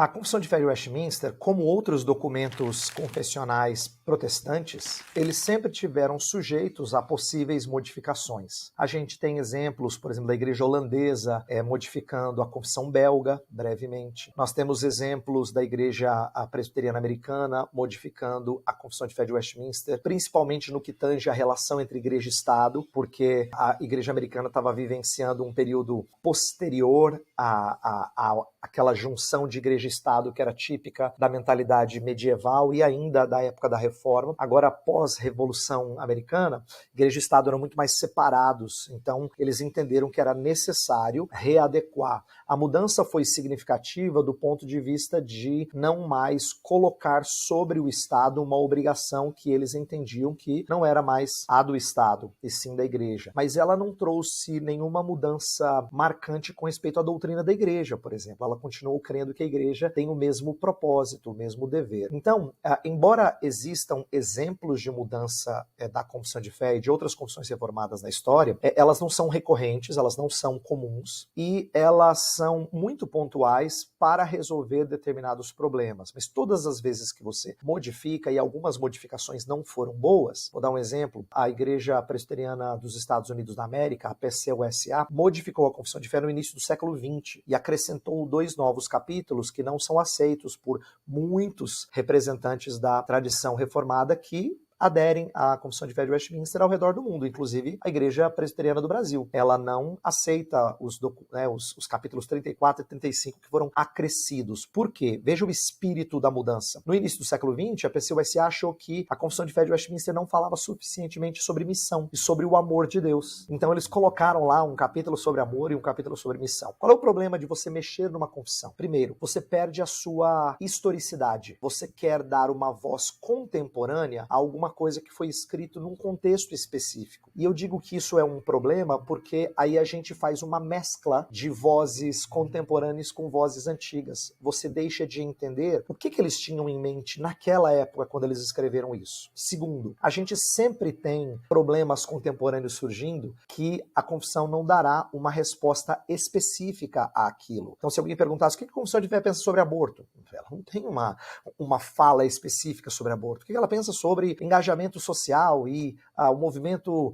A Confissão de Fé de Westminster, como outros documentos confessionais protestantes, eles sempre tiveram sujeitos a possíveis modificações. A gente tem exemplos, por exemplo, da igreja holandesa modificando a Confissão belga, brevemente. Nós temos exemplos da igreja presbiteriana americana modificando a Confissão de Fé de Westminster, principalmente no que tange a relação entre igreja e Estado, porque a igreja americana estava vivenciando um período posterior àquela junção de igreja e Estado que era típica da mentalidade medieval e ainda da época da Reforma. Agora, após a Revolução Americana, igreja e Estado eram muito mais separados, então eles entenderam que era necessário readequar. A mudança foi significativa do ponto de vista de não mais colocar sobre o Estado uma obrigação que eles entendiam que não era mais a do Estado, e sim da igreja. Mas ela não trouxe nenhuma mudança marcante com respeito à doutrina da igreja, por exemplo. Ela continuou crendo que a igreja tem o mesmo propósito, o mesmo dever. Então, embora existam exemplos de mudança da Confissão de Fé e de outras confissões reformadas na história, elas não são recorrentes, elas não são comuns e elas são muito pontuais para resolver determinados problemas. Mas todas as vezes que você modifica, e algumas modificações não foram boas, vou dar um exemplo, a Igreja Presbiteriana dos Estados Unidos da América, a PCUSA, modificou a Confissão de Fé no início do século XX e acrescentou 2 novos capítulos que não são aceitos por muitos representantes da tradição reformada que aderem à Confissão de Fé de Westminster ao redor do mundo, inclusive a Igreja Presbiteriana do Brasil. Ela não aceita os capítulos 34 e 35 que foram acrescidos. Por quê? Veja o espírito da mudança. No início do século XX, a PCUSA achou que a Confissão de Fé de Westminster não falava suficientemente sobre missão e sobre o amor de Deus. Então eles colocaram lá um capítulo sobre amor e um capítulo sobre missão. Qual é o problema de você mexer numa confissão? Primeiro, você perde a sua historicidade. Você quer dar uma voz contemporânea a alguma coisa que foi escrito num contexto específico. E eu digo que isso é um problema porque aí a gente faz uma mescla de vozes contemporâneas com vozes antigas. Você deixa de entender o que eles tinham em mente naquela época quando eles escreveram isso. Segundo, a gente sempre tem problemas contemporâneos surgindo que a confissão não dará uma resposta específica àquilo. Então, se alguém perguntasse o que a Confissão de Fé pensa sobre aborto, ela não tem uma fala específica sobre aborto. O que ela pensa sobre engajamento social e o movimento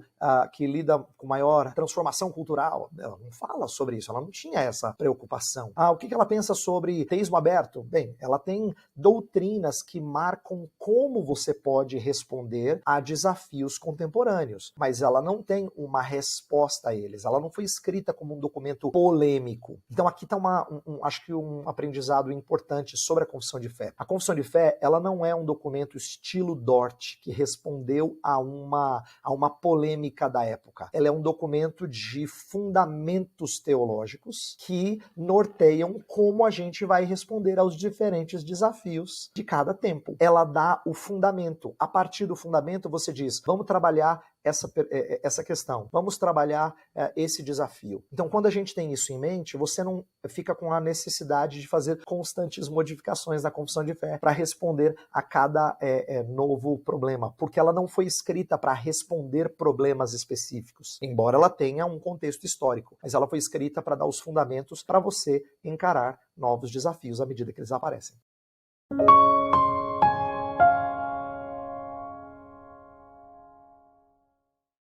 que lida com maior transformação cultural? Ela não fala sobre isso, ela não tinha essa preocupação. O que ela pensa sobre teísmo aberto? Bem, ela tem doutrinas que marcam como você pode responder a desafios contemporâneos, mas ela não tem uma resposta a eles, ela não foi escrita como um documento polêmico. Então aqui está acho que um aprendizado importante sobre a Confissão de Fé. A Confissão de Fé, ela não é um documento estilo Dort, que respondeu a uma polêmica da época. Ela é um documento de fundamentos teológicos que norteiam como a gente vai responder aos diferentes desafios de cada tempo. Ela dá o fundamento. A partir do fundamento, você diz, vamos trabalhar essa questão, vamos trabalhar esse desafio. Então, quando a gente tem isso em mente, você não fica com a necessidade de fazer constantes modificações na Confissão de Fé para responder a cada novo problema, porque ela não foi escrita para responder problemas específicos, embora ela tenha um contexto histórico, mas ela foi escrita para dar os fundamentos para você encarar novos desafios à medida que eles aparecem.